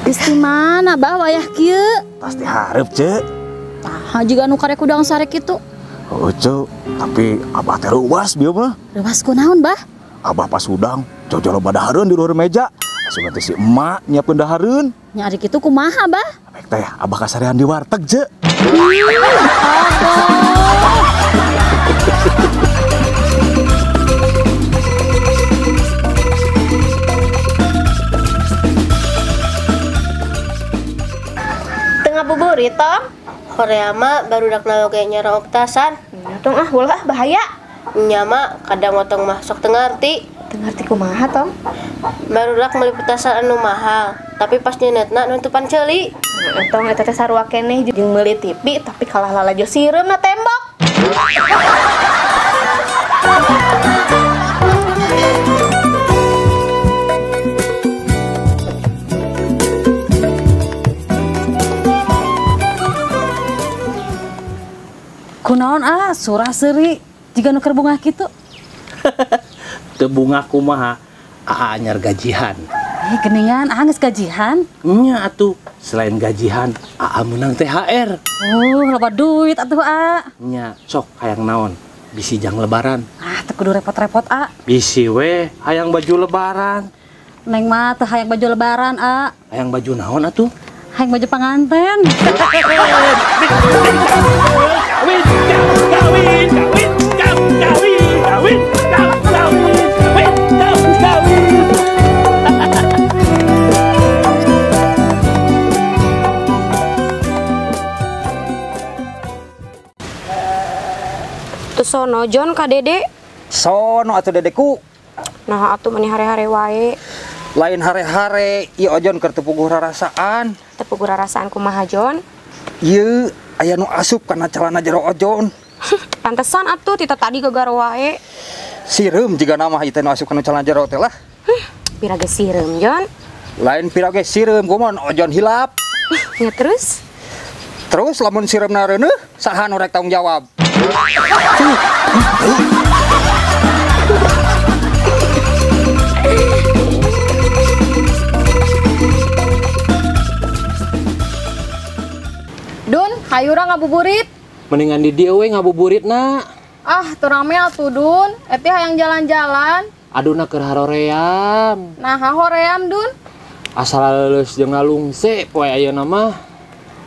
Di mana bah wayah kieu? Pasti harap cek. Tah jiga nu karek udang sare kitu. Oh cek, tapi abah teh ruas bieu mah. Leuwas kunaon bah? Abah pas udang, jojol badahareun di luar meja. Asup nanti si emak nyiapkeun dahareun. Nyari kitu kumaha bah? Baik teh, abah kasarean di warteg cek. Ngabuburit tong Korea mah baru dak naoge nyarang optasan. Tong ulah bahaya. Nya mah kadang otong mah sok teu ngarti. Teu ngarti kumaha tong? Baru dak meuli petasan anu mahal, tapi pas nyeunetna nutupan ceuli. Tong eta teh sarua keneh jeung meuli TV tapi kalah lalajo sireum na tembok. Kunaon surah seuri jiga nu keur bungah kitu. Teu bunga kumaha, anyar gajihan. Geningan geus gajihan. Nya atuh, selain gajihan, menang THR. Oh, loba duit atuh Nya, sok hayang naon? Bisi jang lebaran. Teu kudu repot-repot Bisi we, hayang baju lebaran. Neng mah teu hayang baju lebaran Hayang baju naon atuh? hayang baju panganten. Teu sono Jon ka Dede. Sono atuh dedeku. Nah atuh meni hare-hare wae. Lain hare-hare ieu ojon keur teu puguh rarasaan. Teu puguh rarasaan kumaha Jon? Ieu aya nu asup kana calana jero ojon. Pantesan atuh tita tadi gegar wae. Sireum jiga nama ieu teh nu asup kana calana jero teh lah. Piraga sireum Jon. Lain pirage sireum kumaha ojon hilap. Ya terus? Terus lamun sireumna reuneuh saha nu rek tanggung jawab? Dun, hayura ngabuburit. Mendingan di dieu we ngabuburitna. Teu rame atuh Dun. Eti hayang jalan-jalan. Aduna keur haroream. Nah, hoream Dun. Asal leuleus jeung ngalungse poe ayeuna mah.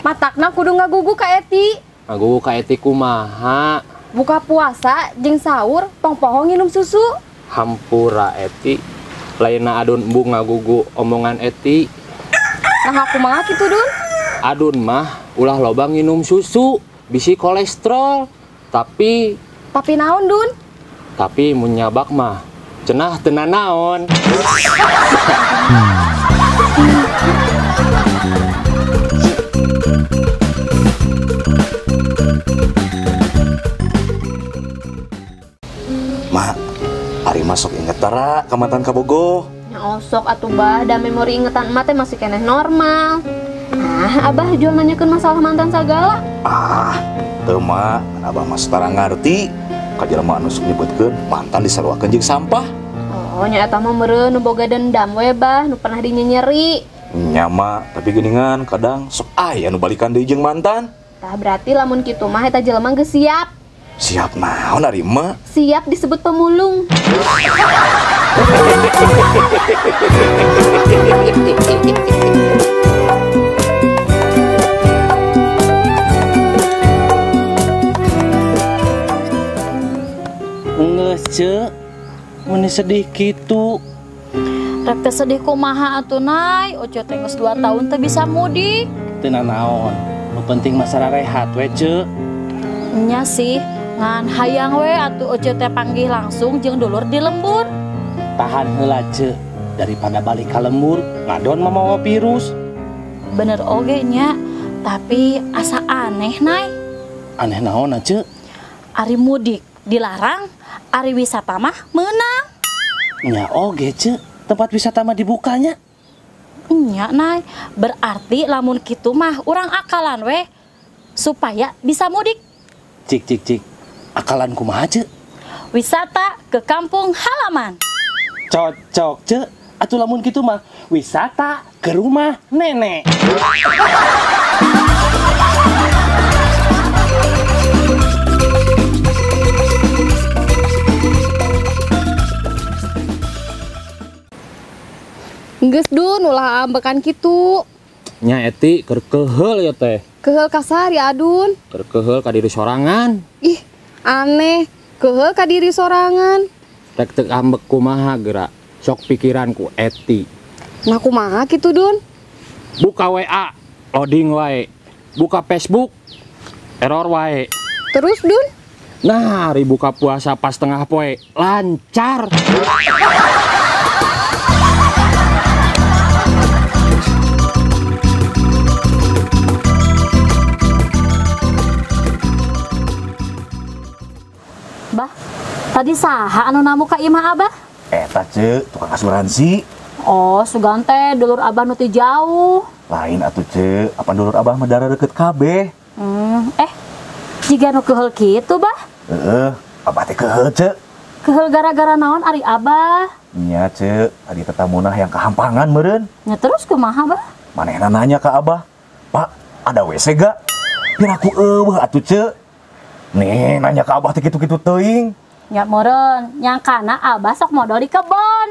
Matakna kudu ngagugu ka Eti. Ngagugu ka Eti kumaha? Buka puasa jeung sahur tong poho nginum susu. Hampura Eti. Lainna adun embung ngagugu omongan Eti. Nah, kumaha kitu Dun? Adun mah ulah loba nginum susu, bisi kolesterol. Tapi naon Dun? Tapi mun nyabak mah cenah teu naon. Mak, ari masuk inget tara ka mantan kabogoh. Nyosok atuh bah, da memori ingetan emak teh masih keneh normal. Abah jual nanyakeun masalah mantan sagala. Teu mak, abah mah setara ngarti. Ka jelema anu sok nyebutkeun mantan disaruakeun jeung sampah. Oh, nya eta mah meureun nu boga dendam we bah, nu pernah dinyenyeri. Nya mak, tapi geuningan kadang sok aya nu balikan deui jeung mantan. Tah berarti lamun kitu mah eta jelema geus siap. Siap naon ari emak? Siap disebut pemulung. Geus ceu, mun sedih kitu. Rek teh sedih kumaha atuh Nay? Oce teh geus 2 tahun teh bisa mudik. Teu naon. Nu penting masalah rehat we ceu. Nya sih, ngan hayang we atuh Oce teh panggih langsung jeung dulur di lembur. Tahan heula ceu, daripada balik ka lembur ngadon mamawa virus. Bener oge nya, tapi asa aneh Nay. Aneh naon ceu? Ari mudik dilarang, ari wisata mah meunang. Nya oge ceu, tempat wisata mah dibukanya. Nya Nay, berarti lamun kitu mah urang akalan we supaya bisa mudik. Cik, akalan kumaha ceu? Wisata ke kampung halaman. Cocok ceu, atuh lamun kitu mah wisata ke rumah nenek. Geus Dun ulah ambekan kitu. Nya Eti keur keheul ya teh. Keheul kasar ya Adun. Keur keheul ka diri sorangan. Ih, aneh. Keheul ka diri sorangan. Rek teu ambek kumaha geura. Sok pikiranku Eti. Nah kumaha kitu Dun? Buka WA, loading wae. Buka Facebook, error wae. Terus Dun? Nah, hari buka puasa pas tengah poe, lancar. Bah, tadi saha anu namu ka imah Abah? Eta ce, tukang asuransi. Oh, sugan teh dulur Abah nu teu jauh. Lain atuh ce, apa dulur abah mah dara deket kabeh. Jiga nu keheul kitu, Bah? Abah teh keheul ce. Keheul gara-gara naon ari Abah? Nya ce, tadi tetamunah yang kehampangan meureun. Nya terus kumaha, Bah? Manehna nanya ke abah, "Pak, ada WC gak?" Piraku eueuh atuh ce. Nih, nanya ke abah teh kitu-kitu teuing. Nya meureun, nyangkana Abah sok modal di kebon.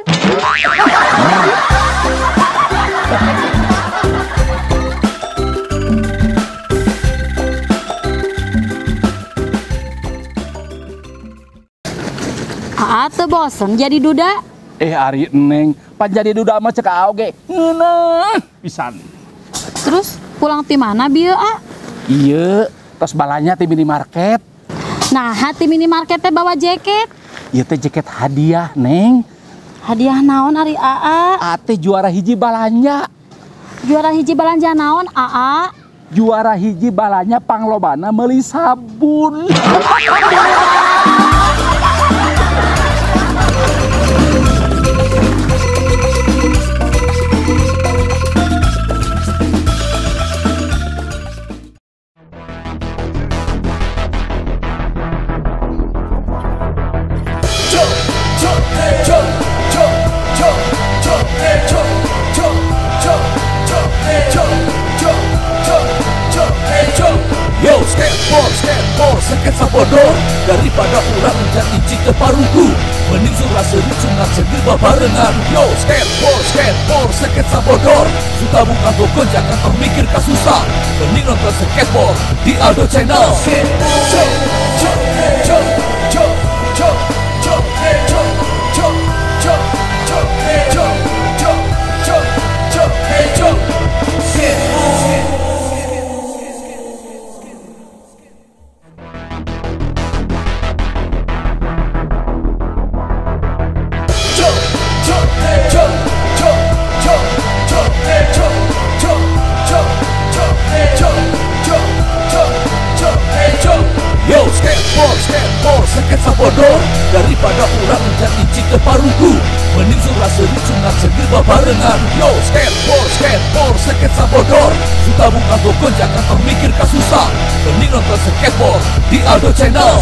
Teu bosen jadi duda? Ari Neng, pan jadi duda mah cek oge. Ngeunah pisan. Terus pulang ti mana bieu, A? Iya, tos balanya ti minimarket. Nah, hati minimarket teh bawa jaket. Ieu teh jaket hadiah, Neng. Hadiah naon ari AA? Ate juara hiji balanya. Juara hiji balanja naon, AA? Juara hiji balanya panglobana meuli sabun. Yo, skateboard, sketsa bodoh. Daripada ulah menjadi cita paruku, mending surah seri sunat segel babarengan. Yo, skateboard, sketsa bodoh. Suka buka toko jangan termikir kasusah, mending nonton skateboard di Aldo Channel. Yo, skateboard, sketsa bodoh. Daripada ulah menjadi cita paruku, mending surah seri sunat segel babarengan. Yo, skateboard, sketsa bodoh. Suka buka toko jangan termikir kasusah, mending nonton skateboard di Aldo Channel.